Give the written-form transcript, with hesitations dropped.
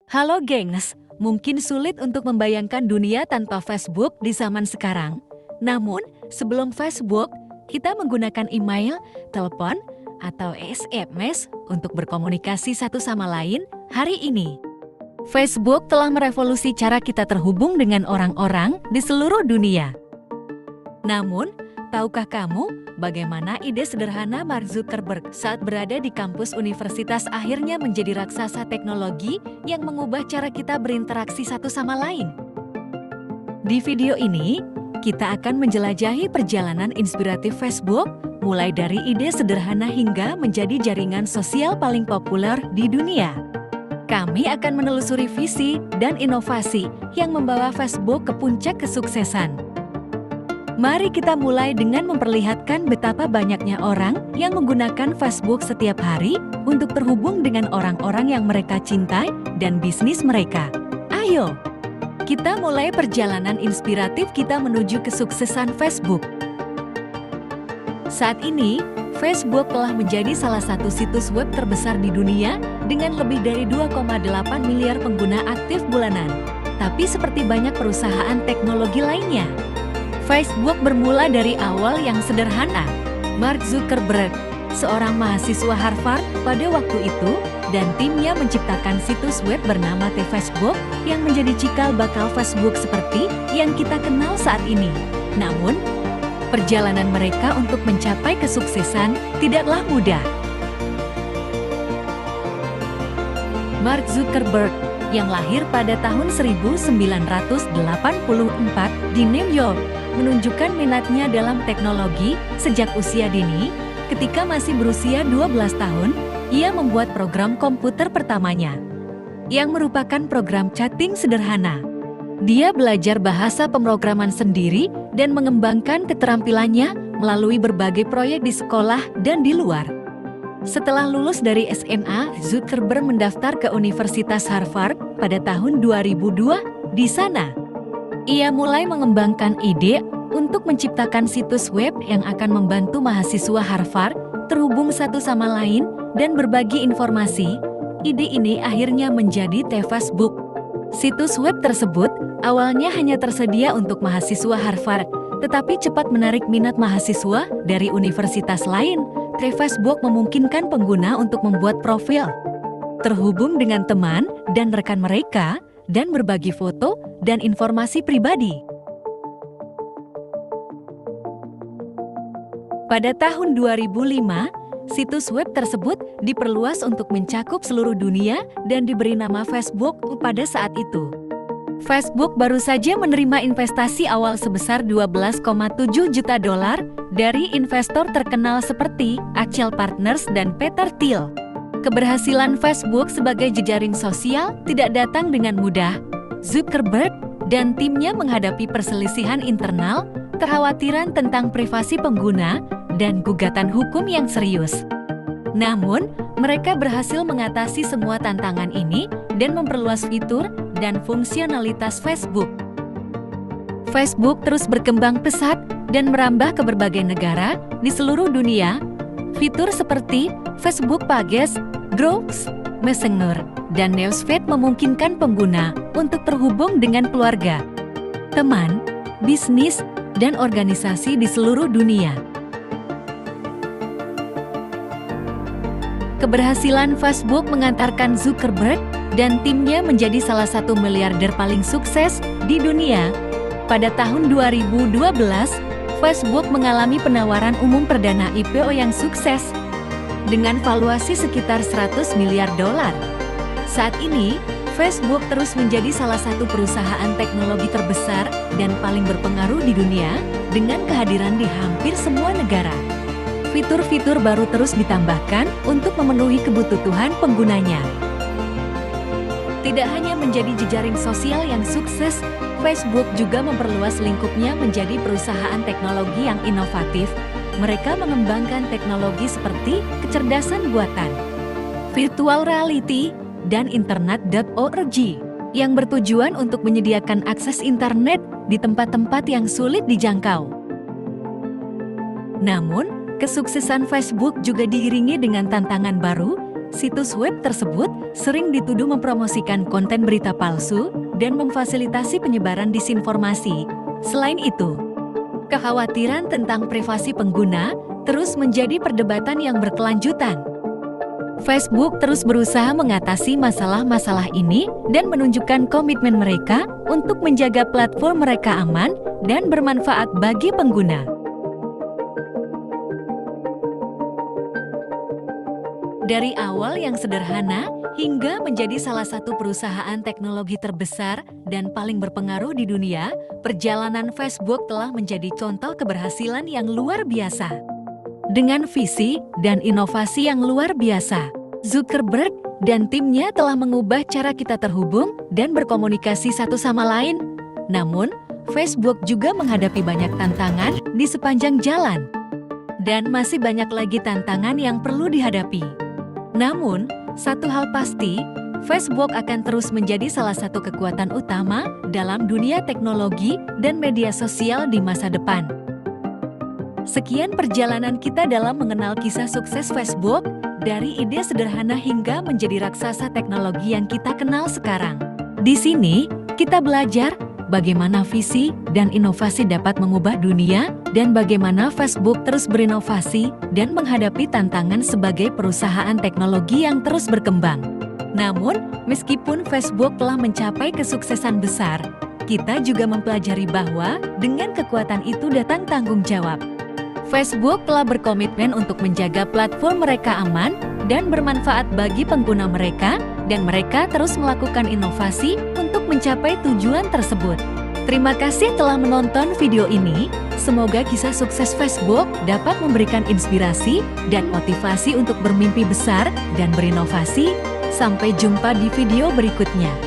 Halo gengs, mungkin sulit untuk membayangkan dunia tanpa Facebook di zaman sekarang. Namun, sebelum Facebook, kita menggunakan email, telepon, atau SMS untuk berkomunikasi satu sama lain. Hari ini, Facebook telah merevolusi cara kita terhubung dengan orang-orang di seluruh dunia. Namun, tahukah kamu bagaimana ide sederhana Mark Zuckerberg saat berada di kampus universitas akhirnya menjadi raksasa teknologi yang mengubah cara kita berinteraksi satu sama lain? Di video ini, kita akan menjelajahi perjalanan inspiratif Facebook, mulai dari ide sederhana hingga menjadi jaringan sosial paling populer di dunia. Kami akan menelusuri visi dan inovasi yang membawa Facebook ke puncak kesuksesan. Mari kita mulai dengan memperlihatkan betapa banyaknya orang yang menggunakan Facebook setiap hari untuk terhubung dengan orang-orang yang mereka cintai dan bisnis mereka. Ayo, kita mulai perjalanan inspiratif kita menuju kesuksesan Facebook. Saat ini, Facebook telah menjadi salah satu situs web terbesar di dunia dengan lebih dari 2,8 miliar pengguna aktif bulanan. Tapi seperti banyak perusahaan teknologi lainnya, Facebook bermula dari awal yang sederhana. Mark Zuckerberg, seorang mahasiswa Harvard pada waktu itu, dan timnya menciptakan situs web bernama Facebook yang menjadi cikal bakal Facebook seperti yang kita kenal saat ini. Namun, perjalanan mereka untuk mencapai kesuksesan tidaklah mudah. Mark Zuckerberg, yang lahir pada tahun 1984 di New York, menunjukkan minatnya dalam teknologi sejak usia dini. Ketika masih berusia 12 tahun, ia membuat program komputer pertamanya, yang merupakan program chatting sederhana. Dia belajar bahasa pemrograman sendiri dan mengembangkan keterampilannya melalui berbagai proyek di sekolah dan di luar. Setelah lulus dari SMA, Zuckerberg mendaftar ke Universitas Harvard pada tahun 2002. Di sana, ia mulai mengembangkan ide untuk menciptakan situs web yang akan membantu mahasiswa Harvard terhubung satu sama lain dan berbagi informasi. Ide ini akhirnya menjadi Facebook. Situs web tersebut awalnya hanya tersedia untuk mahasiswa Harvard, tetapi cepat menarik minat mahasiswa dari universitas lain. Facebook memungkinkan pengguna untuk membuat profil, terhubung dengan teman dan rekan mereka, dan berbagi foto dan informasi pribadi. Pada tahun 2005, situs web tersebut diperluas untuk mencakup seluruh dunia dan diberi nama Facebook pada saat itu. Facebook baru saja menerima investasi awal sebesar $12,7 juta dari investor terkenal seperti Accel Partners dan Peter Thiel. Keberhasilan Facebook sebagai jejaring sosial tidak datang dengan mudah. Zuckerberg dan timnya menghadapi perselisihan internal, kekhawatiran tentang privasi pengguna, dan gugatan hukum yang serius. Namun, mereka berhasil mengatasi semua tantangan ini dan memperluas fitur dan fungsionalitas Facebook. Facebook terus berkembang pesat dan merambah ke berbagai negara di seluruh dunia. Fitur seperti Facebook Pages, Groups, Messenger, dan Newsfeed memungkinkan pengguna untuk terhubung dengan keluarga, teman, bisnis, dan organisasi di seluruh dunia. Keberhasilan Facebook mengantarkan Zuckerberg dan timnya menjadi salah satu miliarder paling sukses di dunia. Pada tahun 2012, Facebook mengalami penawaran umum perdana IPO yang sukses dengan valuasi sekitar $100 miliar. Saat ini, Facebook terus menjadi salah satu perusahaan teknologi terbesar dan paling berpengaruh di dunia dengan kehadiran di hampir semua negara. Fitur-fitur baru terus ditambahkan untuk memenuhi kebutuhan penggunanya. Tidak hanya menjadi jejaring sosial yang sukses, Facebook juga memperluas lingkupnya menjadi perusahaan teknologi yang inovatif. Mereka mengembangkan teknologi seperti kecerdasan buatan, virtual reality, dan internet.org yang bertujuan untuk menyediakan akses internet di tempat-tempat yang sulit dijangkau. Namun, kesuksesan Facebook juga diiringi dengan tantangan baru, situs web tersebut sering dituduh mempromosikan konten berita palsu dan memfasilitasi penyebaran disinformasi. Selain itu, kekhawatiran tentang privasi pengguna terus menjadi perdebatan yang berkelanjutan. Facebook terus berusaha mengatasi masalah-masalah ini dan menunjukkan komitmen mereka untuk menjaga platform mereka aman dan bermanfaat bagi pengguna. Dari awal yang sederhana hingga menjadi salah satu perusahaan teknologi terbesar dan paling berpengaruh di dunia, perjalanan Facebook telah menjadi contoh keberhasilan yang luar biasa. Dengan visi dan inovasi yang luar biasa, Zuckerberg dan timnya telah mengubah cara kita terhubung dan berkomunikasi satu sama lain. Namun, Facebook juga menghadapi banyak tantangan di sepanjang jalan. Dan masih banyak lagi tantangan yang perlu dihadapi. Namun, satu hal pasti, Facebook akan terus menjadi salah satu kekuatan utama dalam dunia teknologi dan media sosial di masa depan. Sekian perjalanan kita dalam mengenal kisah sukses Facebook, dari ide sederhana hingga menjadi raksasa teknologi yang kita kenal sekarang. Di sini, kita belajar bagaimana visi dan inovasi dapat mengubah dunia dan bagaimana Facebook terus berinovasi dan menghadapi tantangan sebagai perusahaan teknologi yang terus berkembang. Namun, meskipun Facebook telah mencapai kesuksesan besar, kita juga mempelajari bahwa dengan kekuatan itu datang tanggung jawab. Facebook telah berkomitmen untuk menjaga platform mereka aman dan bermanfaat bagi pengguna mereka, dan mereka terus melakukan inovasi untuk mencapai tujuan tersebut. Terima kasih telah menonton video ini. Semoga kisah sukses Facebook dapat memberikan inspirasi dan motivasi untuk bermimpi besar dan berinovasi. Sampai jumpa di video berikutnya.